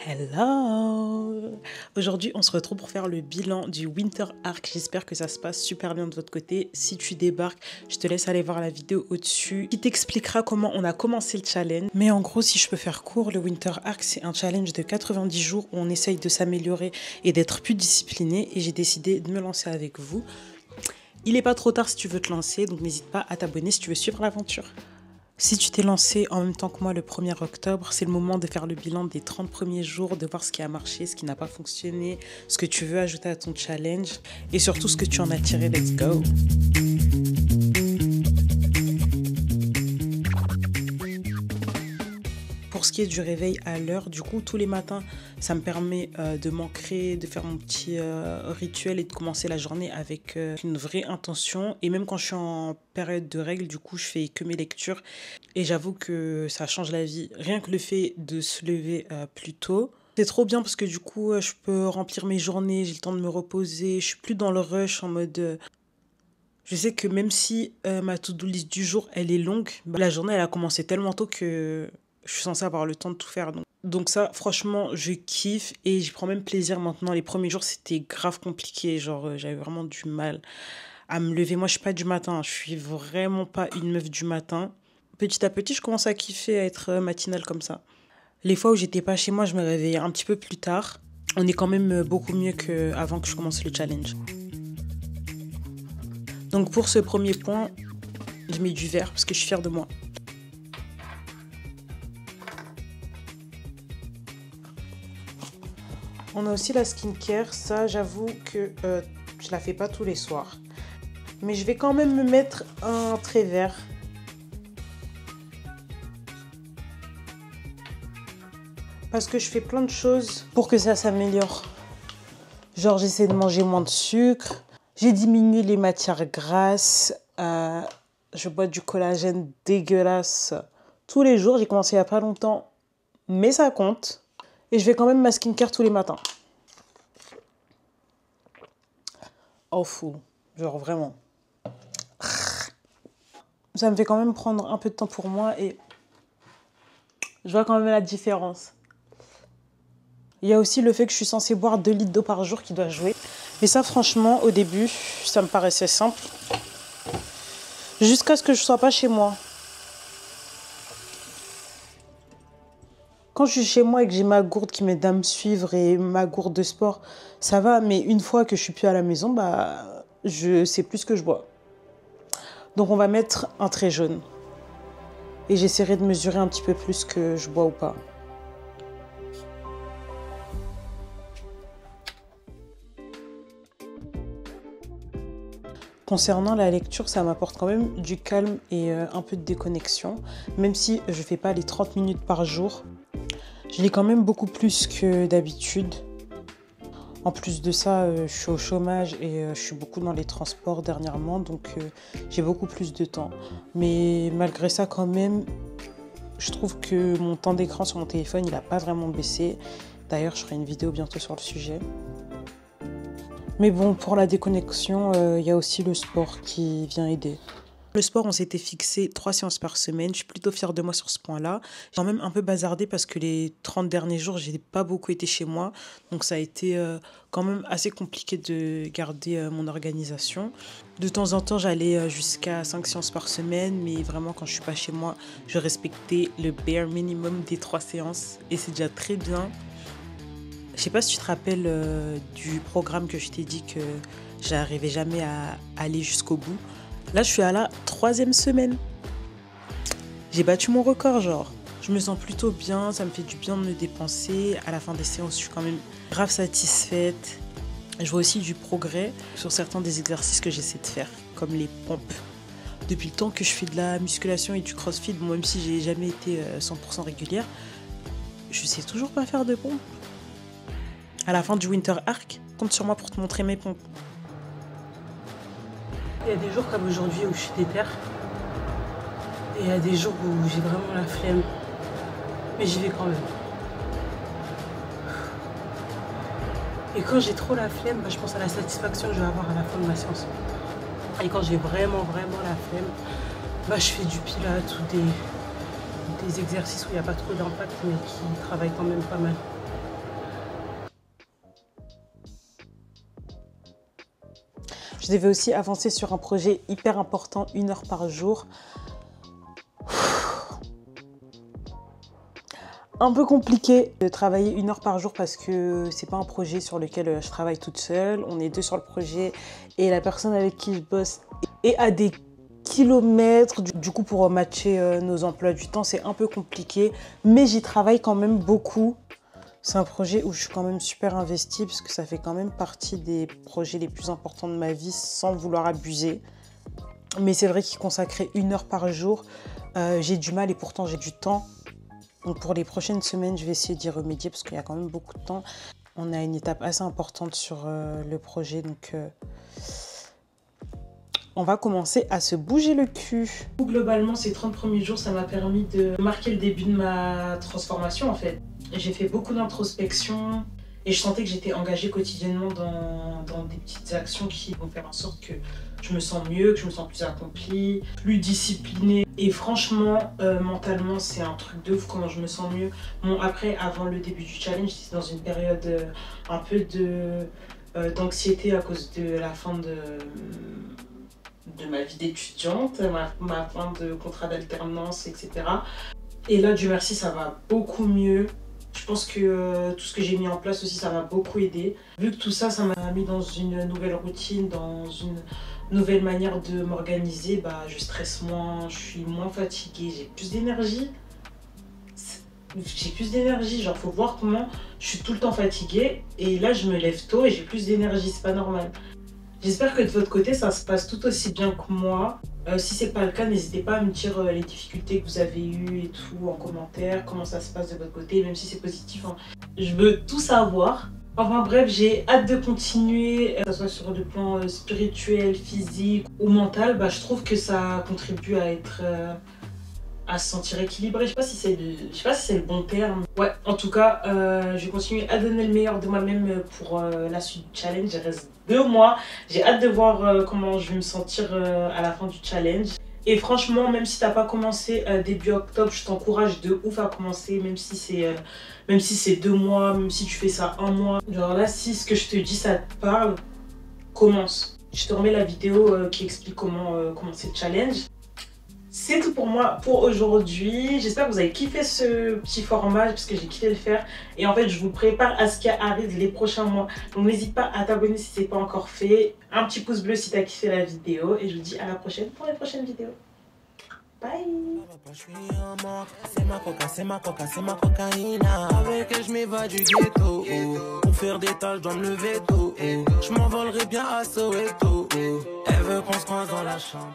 Hello! Aujourd'hui, on se retrouve pour faire le bilan du Winter Arc. J'espère que ça se passe super bien de votre côté. Si tu débarques, je te laisse aller voir la vidéo au-dessus qui t'expliquera comment on a commencé le challenge. Mais en gros, si je peux faire court, le Winter Arc, c'est un challenge de 90 jours où on essaye de s'améliorer et d'être plus discipliné. Et j'ai décidé de me lancer avec vous. Il n'est pas trop tard si tu veux te lancer, donc n'hésite pas à t'abonner si tu veux suivre l'aventure. Si tu t'es lancé en même temps que moi le 1er octobre, c'est le moment de faire le bilan des 30 premiers jours, de voir ce qui a marché, ce qui n'a pas fonctionné, ce que tu veux ajouter à ton challenge et surtout ce que tu en as tiré. Let's go! Pour ce qui est du réveil à l'heure, du coup, tous les matins, ça me permet de m'ancrer, de faire mon petit rituel et de commencer la journée avec une vraie intention. Et même quand je suis en période de règles, du coup, je fais que mes lectures. Et j'avoue que ça change la vie. Rien que le fait de se lever plus tôt. C'est trop bien parce que du coup, je peux remplir mes journées, j'ai le temps de me reposer. Je suis plus dans le rush en mode... Je sais que même si ma to-do list du jour, elle est longue, la journée, elle a commencé tellement tôt que... je suis censée avoir le temps de tout faire. Donc ça, franchement, je kiffe et j'y prends même plaisir maintenant. Les premiers jours, c'était grave compliqué. Genre, j'avais vraiment du mal à me lever. Moi, je suis pas du matin. Je suis vraiment pas une meuf du matin. Petit à petit, je commence à kiffer à être matinale comme ça. Les fois où j'étais pas chez moi, je me réveillais un petit peu plus tard. On est quand même beaucoup mieux qu'avant que je commence le challenge. Donc pour ce premier point, je mets du vert parce que je suis fière de moi. On a aussi la skincare, ça j'avoue que je la fais pas tous les soirs. Mais je vais quand même me mettre un trait vert. Parce que je fais plein de choses pour que ça s'améliore. Genre j'essaie de manger moins de sucre, j'ai diminué les matières grasses, je bois du collagène dégueulasse tous les jours. J'ai commencé il y a pas longtemps, mais ça compte. Et je fais quand même ma skincare tous les matins. Oh fou, genre vraiment. Ça me fait quand même prendre un peu de temps pour moi et je vois quand même la différence. Il y a aussi le fait que je suis censée boire 2 litres d'eau par jour qui doit jouer. Mais ça franchement, au début, ça me paraissait simple. Jusqu'à ce que je sois pas chez moi. Quand je suis chez moi et que j'ai ma gourde qui m'aide à me suivre et ma gourde de sport, ça va. Mais une fois que je suis plus à la maison, je sais plus ce que je bois. Donc on va mettre un trait jaune. Et j'essaierai de mesurer un petit peu plus ce que je bois ou pas. Concernant la lecture, ça m'apporte quand même du calme et un peu de déconnexion. Même si je ne fais pas les 30 minutes par jour, je lis quand même beaucoup plus que d'habitude. En plus de ça, je suis au chômage et je suis beaucoup dans les transports dernièrement, donc j'ai beaucoup plus de temps. Mais malgré ça, quand même, je trouve que mon temps d'écran sur mon téléphone, il n'a pas vraiment baissé. D'ailleurs, je ferai une vidéo bientôt sur le sujet. Mais bon, pour la déconnexion, il y a aussi le sport qui vient aider. Le sport, on s'était fixé 3 séances par semaine. Je suis plutôt fière de moi sur ce point-là. J'ai quand même un peu bazardé parce que les 30 derniers jours, j'ai pas beaucoup été chez moi. Donc ça a été quand même assez compliqué de garder mon organisation. De temps en temps, j'allais jusqu'à 5 séances par semaine. Mais vraiment, quand je suis pas chez moi, je respectais le bare minimum des 3 séances. Et c'est déjà très bien. Je sais pas si tu te rappelles du programme que je t'ai dit que j'arrivais jamais à aller jusqu'au bout. Là, je suis à la 3e semaine. J'ai battu mon record, genre. Je me sens plutôt bien, ça me fait du bien de me dépenser. À la fin des séances, je suis quand même grave satisfaite. Je vois aussi du progrès sur certains des exercices que j'essaie de faire, comme les pompes. Depuis le temps que je fais de la musculation et du crossfit, bon, même si j'ai jamais été 100% régulière, je sais toujours pas faire de pompes. À la fin du Winter Arc, compte sur moi pour te montrer mes pompes. Il y a des jours comme aujourd'hui où je suis déter. Et il y a des jours où j'ai vraiment la flemme. Mais j'y vais quand même. Et quand j'ai trop la flemme, je pense à la satisfaction que je vais avoir à la fin de ma séance. Et quand j'ai vraiment la flemme, je fais du pilates ou des exercices où il n'y a pas trop d'impact mais qui travaillent quand même pas mal. Je devais aussi avancer sur un projet hyper important, 1 heure par jour. Un peu compliqué de travailler 1 heure par jour parce que c'est pas un projet sur lequel je travaille toute seule. On est 2 sur le projet et la personne avec qui je bosse est à des kilomètres. Du coup, pour matcher nos emplois du temps, c'est un peu compliqué. Mais j'y travaille quand même beaucoup. C'est un projet où je suis quand même super investie parce que ça fait quand même partie des projets les plus importants de ma vie sans vouloir abuser. Mais c'est vrai qu'y consacrer 1 heure par jour, j'ai du mal et pourtant j'ai du temps. Donc pour les prochaines semaines, je vais essayer d'y remédier parce qu'il y a quand même beaucoup de temps. On a une étape assez importante sur le projet, donc on va commencer à se bouger le cul. Globalement, ces 30 premiers jours, ça m'a permis de marquer le début de ma transformation en fait. J'ai fait beaucoup d'introspection et je sentais que j'étais engagée quotidiennement dans des petites actions qui vont faire en sorte que je me sens mieux, que je me sens plus accomplie, plus disciplinée. Et franchement, mentalement, c'est un truc de ouf comment je me sens mieux. Bon, après, avant le début du challenge, j'étais dans une période un peu d'anxiété à cause de la fin de ma vie d'étudiante, ma fin de contrat d'alternance, etc. Et là, Dieu merci, ça va beaucoup mieux. Je pense que tout ce que j'ai mis en place aussi, ça m'a beaucoup aidé. Vu que tout ça, ça m'a mis dans une nouvelle routine, dans une nouvelle manière de m'organiser, bah, je stresse moins, je suis moins fatiguée, j'ai plus d'énergie. Genre faut voir comment je suis tout le temps fatiguée et là je me lève tôt et j'ai plus d'énergie, c'est pas normal. J'espère que de votre côté ça se passe tout aussi bien que moi. Si c'est pas le cas, n'hésitez pas à me dire les difficultés que vous avez eues et tout en commentaire, comment ça se passe de votre côté, même si c'est positif, hein. Je veux tout savoir. Enfin bref, j'ai hâte de continuer, que ce soit sur le plan spirituel, physique ou mental. Bah, je trouve que ça contribue à se sentir équilibré. Je sais pas si c'est le bon terme. Ouais, en tout cas, je vais continuer à donner le meilleur de moi-même pour la suite du challenge. Il reste 2 mois. J'ai hâte de voir comment je vais me sentir à la fin du challenge. Et franchement, même si t'as pas commencé début octobre, je t'encourage de ouf à commencer, même si c'est 2 mois, même si tu fais ça 1 mois. Genre là, si ce que je te dis, ça te parle, commence. Je te remets la vidéo qui explique comment commencer le challenge. C'est tout pour moi pour aujourd'hui. J'espère que vous avez kiffé ce petit format parce que j'ai kiffé le faire. Et en fait, je vous prépare à ce qui arrive les prochains mois. Donc n'hésite pas à t'abonner si ce n'est pas encore fait. Un petit pouce bleu si tu as kiffé la vidéo. Et je vous dis à la prochaine pour les prochaines vidéos. Bye. C'est ma coca, c'est ma coca, c'est ma cocaïna. Avec elle, je m'évade du ghetto. Pour faire des tâches, je dois me lever tôt. Je m'envolerai bien à Soweto. Elle veut qu'on se croise dans la chambre.